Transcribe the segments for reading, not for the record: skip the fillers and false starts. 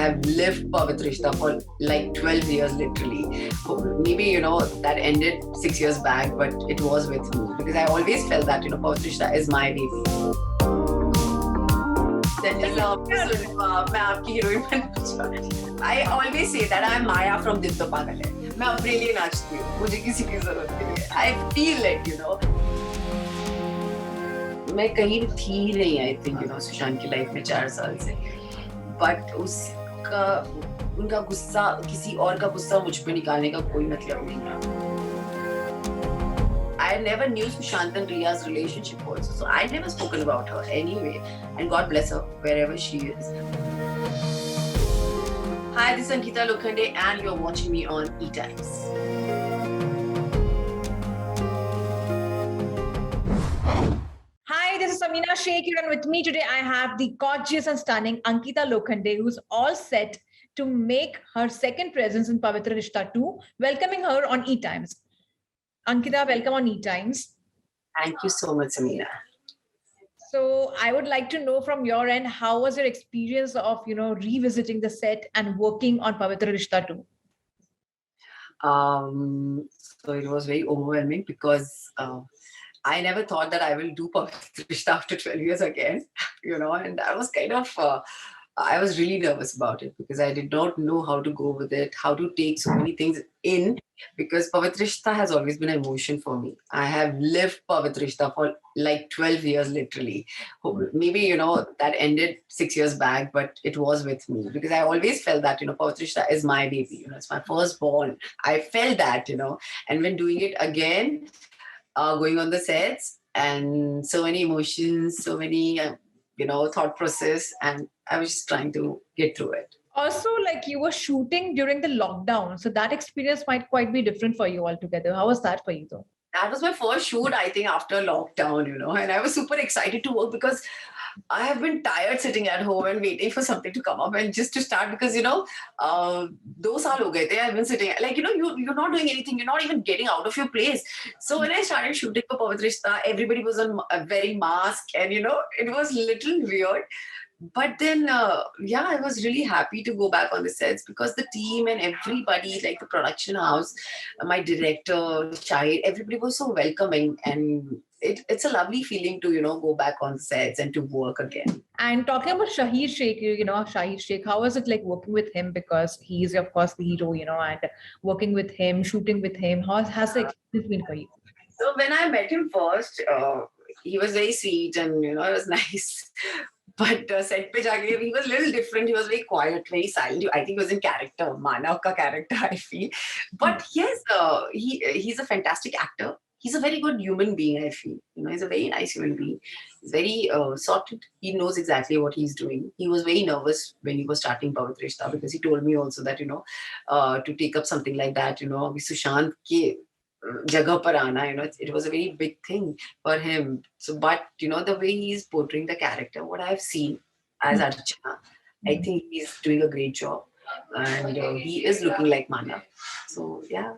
have lived Pavitra Rishta for like 12 years literally. Maybe, that ended 6 years back, but it was with me because I always felt that, Pavitra Rishta is my baby. That is मैं आपकी heroine बनना चाहती हूँ. I always say that I'm Maya from दिल तो पागल है. मैं अपने लिए नाचती हूँ. मुझे किसी की जरूरत नहीं है. I feel it, मैं कहीं थी नहीं, I think, सुशांत की लाइफ में 4 साल से. But उनका गुस्सा, किसी और का गुस्सा मुझ पे निकालने का कोई मतलब नहीं है. I never knew Sushant and Riya's relationship also, so I never spoken about her anyway. And God bless her wherever she is. Hi, this is Ankita Lokhande, and you're watching me on ETimes. Hi, this is Shaheer Sheikh, and with me today I have the gorgeous and stunning Ankita Lokhande, who's all set to make her second presence in Pavitra Rishta 2, welcoming her on ETimes. Ankita, welcome on ETimes. Thank you so much, Samina. So I would like to know from your end, how was your experience of, revisiting the set and working on Pavitra Rishta 2? So it was very overwhelming because I never thought that I will do Pavitra Rishta after 12 years again, and I was kind of, I was really nervous about it because I did not know how to go with it, how to take so many things in, because Pavitra Rishta has always been an emotion for me. I have lived Pavitra Rishta for like 12 years literally. Maybe, that ended 6 years back, but it was with me because I always felt that, Pavitra Rishta is my baby, it's my firstborn. I felt that, and when doing it again, going on the sets, and so many emotions, so many, thought process, and I was just trying to get through it. Also, like, you were shooting during the lockdown, so that experience might quite be different for you altogether. How was that for you though? That was my first shoot, I think, after lockdown, and I was super excited to work because I have been tired sitting at home and waiting for something to come up and just to start because, 2 saal ho gaye the, I've been sitting, like, you're not doing anything, you're not even getting out of your place. So when I started shooting for Pavitra Rishta, everybody was on wearing mask and, it was little weird. But then, I was really happy to go back on the sets because the team and everybody, like the production house, my director, Shaheer, everybody was so welcoming, and it's a lovely feeling to, go back on sets and to work again. And talking about Shaheer Sheikh, Shaheer Sheikh, how was it like working with him? Because he is, of course, the hero, and working with him, shooting with him. How has the experience been for you? So when I met him first, he was very sweet and, it was nice. But set pe jaake, he was a little different. He was very quiet, very silent. I think he was in character, Manav ka character, I feel. But yes, he's a fantastic actor. He's a very good human being, I feel. He's a very nice human being. He's very sorted. He knows exactly what he's doing. He was very nervous when he was starting Pavitra Rishta because he told me also that, to take up something like that, Sushant ke jagah par aana, it was a very big thing for him. So, but the way he's portraying the character, what I've seen as Archana, I think he's doing a great job, and he is looking like Manav. So yeah.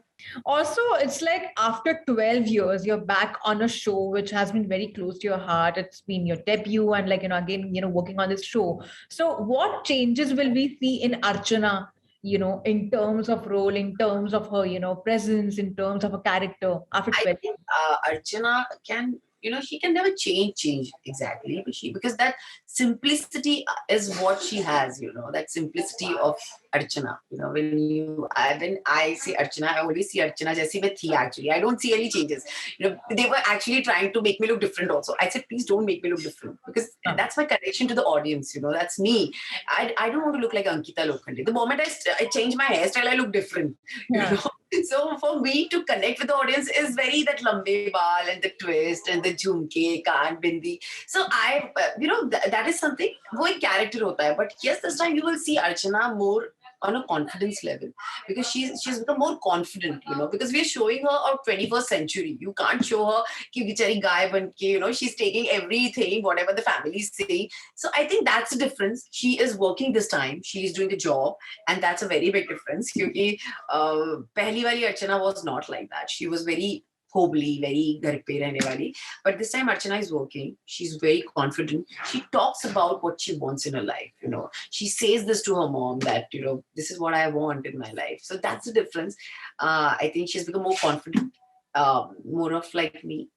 Also, it's like after 12 years, you're back on a show which has been very close to your heart. It's been your debut, and again, working on this show. So, what changes will we see in Archana? In terms of role, in terms of her, presence, in terms of a character after 12 years? I think Archana can, she can never change exactly, but because that simplicity is what she has, that simplicity of Archana. When I see Archana, I always see Archana jaisi mein thi actually. I don't see any changes. They were actually trying to make me look different also. I said, please don't make me look different because that's my connection to the audience. That's me. I don't want to look like Ankita Lokhande. The moment I change my hairstyle, I look different. So for me to connect with the audience is very that lambe baal and the twist and the jhumke, kaan, bindi. So I, that is something, wo ek character hota hai. But yes, this time you will see Archana more on a confidence level because she's become more confident, because we are showing her of 21st century. You can't show her ki bichari guy ban ke, she's taking everything, whatever the family is saying. So I think that's the difference. She is working this time. She is doing the job, and that's a very big difference. Kyunki pehli wali Archana was not like that. She was very hobly, very घर पे रहने वाली. But this time Archana is working. She's very confident. She talks about what she wants in her life. She says this to her mom that this is what I want in my life. So that's the difference. I think she's become more confident, more of like me.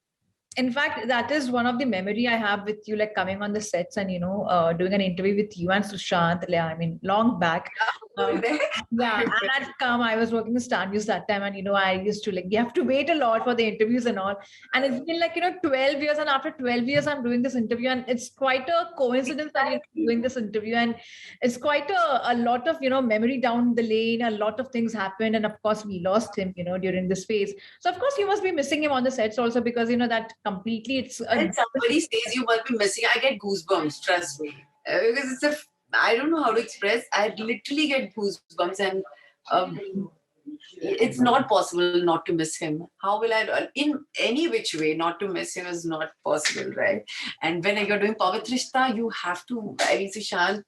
In fact, that is one of the memory I have with you, like coming on the sets and doing an interview with you and Sushant. I mean, long back. Um, yeah, and I'd come. I was working the stand news that time, and I used to like you have to wait a lot for the interviews and all. And it's been like 12 years, and after 12 years, I'm doing this interview, and it's quite a coincidence that you're doing this interview, and it's quite a lot of memory down the lane. A lot of things happened, and of course, we lost him, during this phase. So of course, you must be missing him on the sets also because that completely it's When somebody says you must be missing, I get goosebumps. Trust me, because I don't know how to express. I literally get goosebumps, and it's not possible not to miss him. How will I? In any which way, not to miss him is not possible, right? And when you're doing Pavitra Rishta, you have to. I mean, Sushant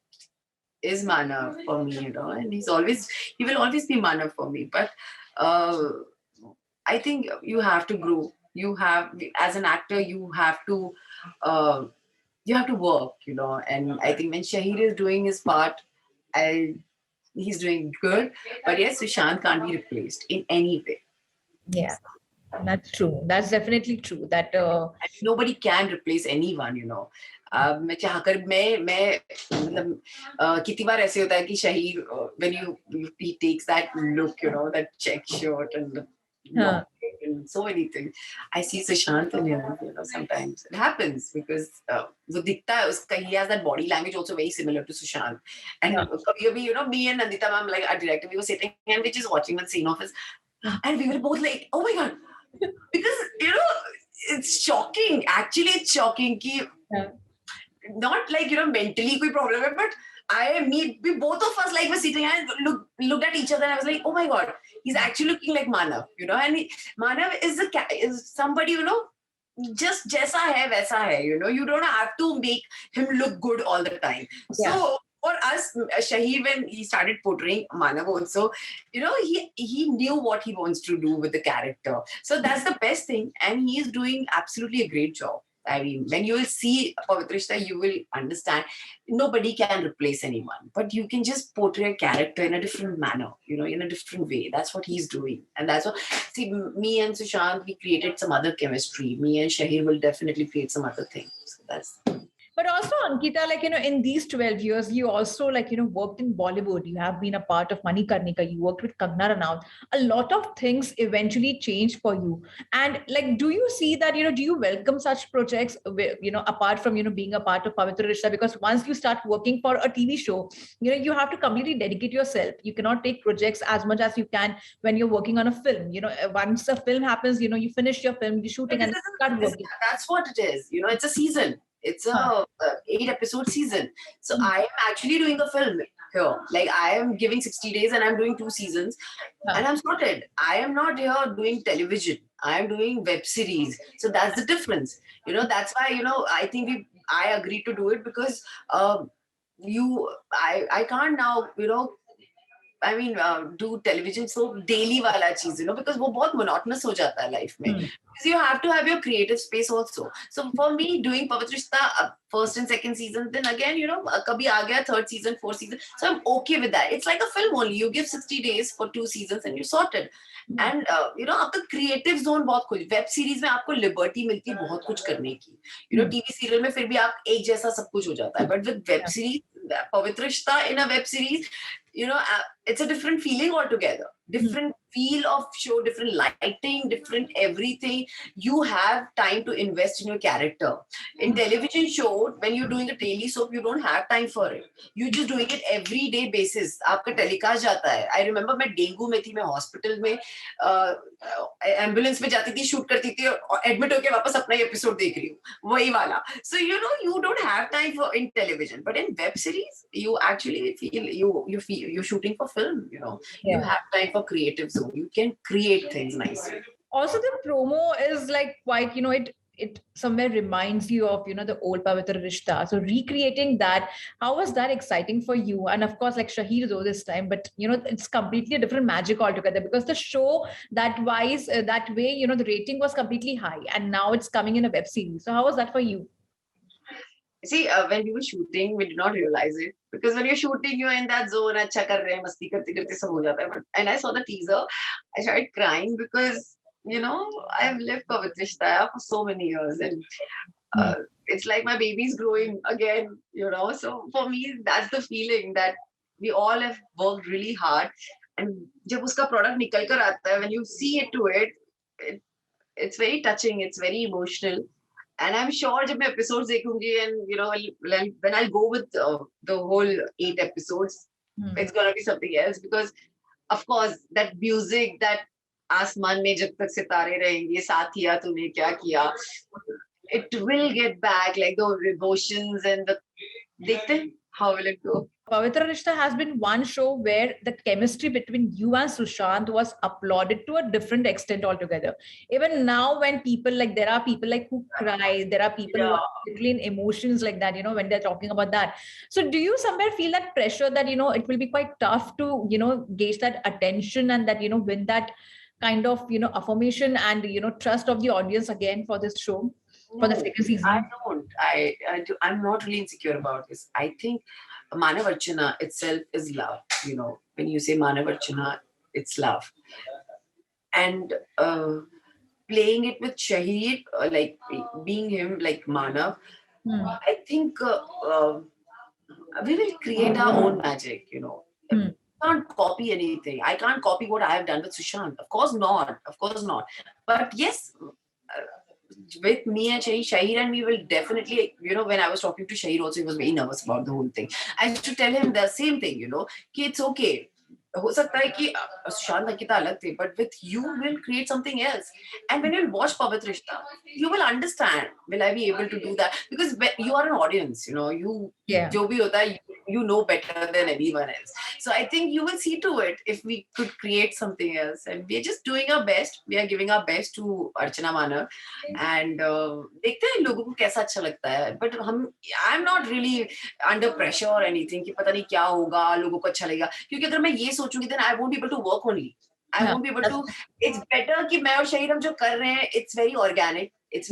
is Manav for me, and he will always be Manav for me. But uh, I think you have to grow. You have, as an actor, uh, you have to work, And I think when Shaheer is doing his part, he's doing good. But yes, Sushant can't be replaced in any way. Yeah, that's true. That's definitely true. That Nobody can replace anyone. मैं चाहकर मैं मतलब कितनी बार ऐसे होता है कि Shaheer when he takes that look, that check shirt and and so many things. I see Sushant in him, sometimes it happens because वो दिखता है उसका, he has that body language also very similar to Sushant. And कभी me and Nandita ma'am, like our director, we were sitting and we just watching one scene of his, and we were both like, oh my god, because it's shocking. Actually, it's shocking. Not like mentally कोई problem है, but we both of us like were sitting and looked at each other, and I was like, oh my god, he's actually looking like Manav, and Manav is somebody, just jaisa hai वैसा है, you don't have to make him look good all the time. So for us, Shaheer, when he started portraying Manav also, he knew what he wants to do with the character. So that's the best thing, and he is doing absolutely a great job. I mean, when you will see Pavitra Rishta, you will understand nobody can replace anyone, but you can just portray a character in a different manner, in a different way. That's what he's doing. And that's what, see, me and Sushant, we created some other chemistry. Me and Shaheer will definitely create some other things. So that's... But also, Ankita, in these 12 years, you also, worked in Bollywood. You have been a part of Mani Karnika. You worked with Kangna Ranaut. A lot of things eventually changed for you. And, do you see that, do you welcome such projects, apart from, being a part of Pavitra Rishta? Because once you start working for a TV show, you have to completely dedicate yourself. You cannot take projects as much as you can when you're working on a film. Once a film happens, you finish your film, you're shooting and start working. That's what it is. It's a season. It's a 8-episode season. So I am actually doing a film here. Like, I am giving 60 days and I'm doing 2 seasons and I'm sorted. I am not here doing television. I am doing web series. So that's the difference. That's why, I think I agreed to do it because I can't now, I mean, do television so daily wala cheez, because वो बहुत monotonous हो जाता है life में. Because you have to have your creative space also. So for me, doing Pavitra Rishta, first and second season, then again, kabhi aa gaya third season, fourth season. So I'm okay with that. It's like a film only. You give 60 days for 2 seasons and you're sorted. And आपका creative zone बहुत कुछ. Web series में आपको liberty मिलती है बहुत कुछ करने की. TV serial में फिर भी आप एक जैसा सब कुछ हो जाता है. But with web series, Pavitra Rishta in a web series, it's a different feeling altogether. Different feel of show, different lighting, different everything. You have time to invest in your character. In television show, when you're doing a daily soap, you don't have time for it. You're just doing it everyday basis. आपका telecast जाता है. I remember मैं dengue में थी, मैं hospital में ambulance में जाती थी, shoot करती थी और admit होके वापस अपना episode देख रही हूँ. वही वाला. So you don't have time for in television, but in web series, you actually feel you're shooting for film. You have time for creative zone. You can create things nicely. Also, the promo is like quite, it somewhere reminds you of, the old Pavitra Rishta. So recreating that, how was that exciting for you? And of course, like Shaheer though this time, but it's completely a different magic altogether, because the show that way, the rating was completely high, and now it's coming in a web series. So how was that for you? See, when we were shooting, we did not realize it, because when you're shooting, you're in that zone. अच्छा कर रहे हैं, मस्ती करते करते सब हो जाता है. And I saw the teaser, I started crying because I've lived with Rishtaya for so many years, and it's like my baby's growing again. So for me, that's the feeling that we all have worked really hard, and जब उसका product निकल कर आता है, when you see it, it's very touching. It's very emotional. And I'm sure जब मैं episodes देखूंगी, and when I'll go with the whole 8 episodes, it's gonna be something else, because of course that music, that आसमान में जब तक सितारे रहेंगे, साथिया तूने क्या किया, it will get back, like the emotions and the देखते हैं how will it go. Pavitra Rishta has been one show where the chemistry between you and Sushant was applauded to a different extent altogether. Even now, when there are people like who cry, there are people who are literally in emotions like that, when they're talking about that. So do you somewhere feel that pressure that, it will be quite tough to, gauge that attention and that, win that kind of, affirmation and, trust of the audience again for this show? For the second season? I don't. I'm not really insecure about this. I think Manav Archana itself is love. When you say Manav Archana, it's love. And playing it with Shaheer, like being him, like Manav, I think we will create our own magic. I can't copy anything. I can't copy what I have done with Sushant. Of course not. But yes, with me and Shaheer and me will definitely, when I was talking to Shaheer also, he was very nervous about the whole thing. I used to tell him the same thing, कि it's okay. हो सकता है कि सुशांत अंकिता अलग थे, but with you we'll create something else. And when you'll watch Pavitra Rishta, you will understand, will I be able to do that? Because you are an audience, जो भी होता है, you know better than anyone else. So I think you will see to it if we could create something else. And we're just doing our best. We are giving our best to Archana Manav. And देखते हैं लोगों को कैसा अच्छा लगता है. But I'm not really under pressure or anything कि पता नहीं क्या होगा, लोगों को अच्छा लगेगा. क्योंकि अगर मैं ये सोचूंगी, then I won't be able to work only. I won't be able to. It's better कि मैं और Shaheer हम जो कर रहे हैं, it's very organic. It's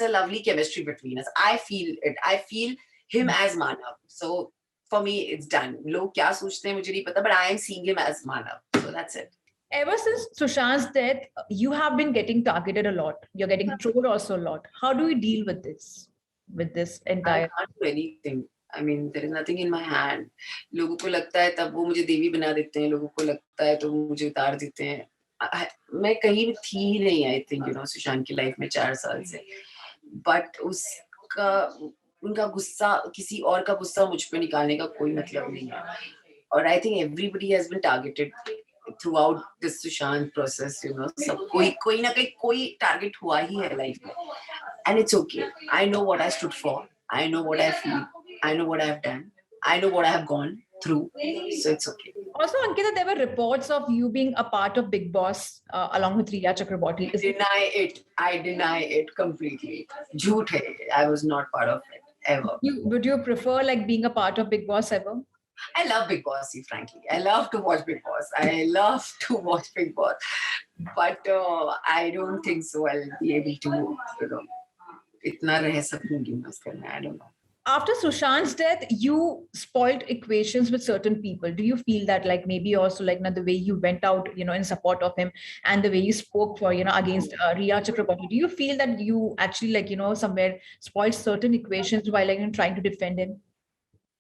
a lovely chemistry between us. I feel it. I feel him as Manav. So for me, it's done. लोग क्या सोचते हैं मुझे नहीं पता, but I am seeing him as Manav. So that's it. Ever since Sushant's death, you have been getting targeted a lot. You're getting trolled also a lot. How do you deal with this? With this entire? I can't do anything. I mean, there is nothing in my hand. लोगों को लगता है तब वो मुझे देवी बना देते हैं. लोगों को लगता है तो वो मुझे उतार देते हैं. मैं कहीं भी थी ही नहीं. I think सुशांत की लाइफ में 4 साल से. But उनका गुस्सा, किसी और का गुस्सा मुझ पे निकालने का कोई मतलब नहीं है. और I think everybody has been targeted throughout this Sushant process. सब कोई ना कोई target हुआ ही है लाइफ में. And it's okay. I know what I stood for. I know what I feel. I know what I have done. I know what I have gone through. So it's okay. Also, Ankita, there were reports of you being a part of Bigg Boss along with Riya Chakraborty. I deny it completely. Jhoot hai. I was not part of it ever. Would you prefer like being a part of Bigg Boss ever? I love Bigg Boss, frankly. I love to watch Bigg Boss. But I don't think so. I'll be able to, itna reh sakungi uske mein. I don't know. After Sushant's death, you spoiled equations with certain people. Do you feel that like maybe also like the way you went out, in support of him and the way you spoke for, against Riya Chakraborty, do you feel that you actually like, somewhere spoiled certain equations while like trying to defend him?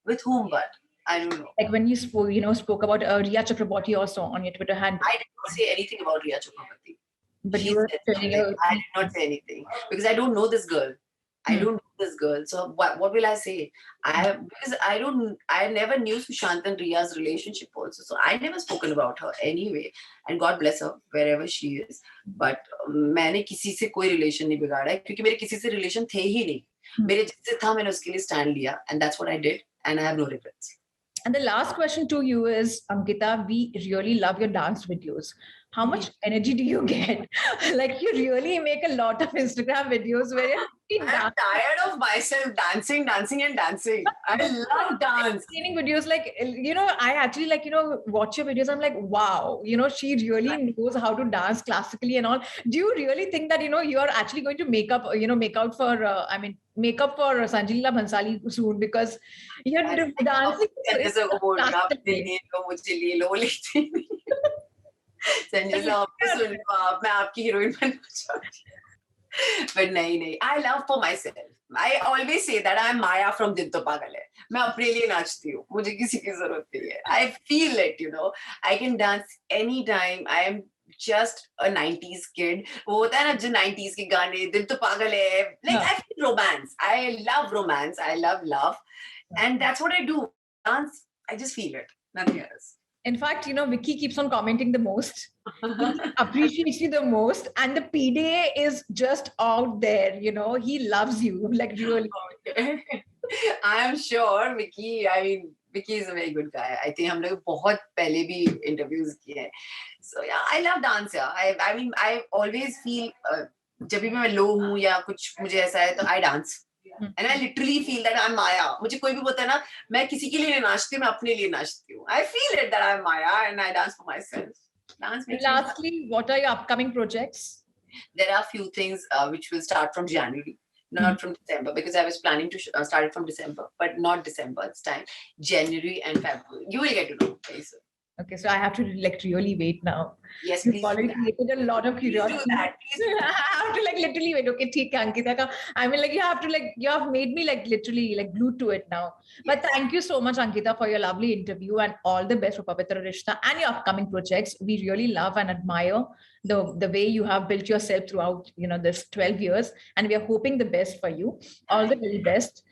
With whom, but? I don't know. Like when you spoke about Riya Chakraborty also on your Twitter handle. I did not say anything about Riya Chakraborty. But I did not say anything because I don't know this girl. So what will I say? I never knew Sushant and Riya's relationship also. So I never spoken about her anyway. And God bless her wherever she is. But मैंने किसी से कोई relation नहीं बिगाड़ा है क्योंकि मेरे किसी से relation थे ही नहीं. मेरे जिससे था मैंने उसके लिए stand लिया and that's what I did and I have no regrets. And the last question to you is, Ankita, we really love your dance videos. how much energy do you get? Like you really make a lot of Instagram videos where you're I'm tired of myself dancing, dancing, and dancing. I love dance. training videos. Like, I actually like, watch your videos. I'm like, wow, she really knows how to dance classically and all. Do you really think that, you are actually going to make up, make out for, make up for Sanjay Leela Bhansali soon because you're dancing. Sanjay को बोल रहा अपने classically. लिए लो मुझे ले लो लेती नहीं संजय साहब आपको सुन लो आप मैं आपकी हीरोइन बनना चाहती हूँ but नहीं I love for myself I always say that I'm Maya from दिल तो पागल है मैं अपने लिए नाचती हूँ मुझे किसी की जरूरत नहीं है I feel it I can dance anytime I am just a 90s kid वो होता है ना जो 90s के गाने दिल तो पागल है like I feel romance I love love and that's what I do dance I just feel it nothing else. In fact, Vicky keeps on commenting the most. He appreciates you the most. And the PDA is just out there, he loves you, like really. Okay. I am sure Vicky, I mean, Vicky is a very good guy. I think हम लोग बहुत पहले भी interviews किए हैं. So yeah, I love dance. Yeah. I mean, I always feel जब भी मैं low हूँ या कुछ मुझे ऐसा है तो I dance. And I literally feel that I'm Maya. मुझे कोई भी बोलता है ना मैं किसी के लिए नहीं नाचती मैं अपने लिए नाचती हूँ. I feel it that I'm Maya and I dance for myself. Dance makes Lastly, what are your upcoming projects? There are a few things which will start from January, not from December, because I was planning to start it from December, but not December. It's time January and February. You will get to know very soon. Okay, so I have to like really wait now. Yes, You've please already created a lot of curiosity. do that. Please do that. I have to like literally wait. Okay, theek hai, Ankita ka. I mean, like you have made me like literally like glued to it now. But thank you so much, Ankita, for your lovely interview and all the best for Pavitra Rishta and your upcoming projects. We really love and admire the way you have built yourself throughout this 12 years, and we are hoping the best for you. All the very best.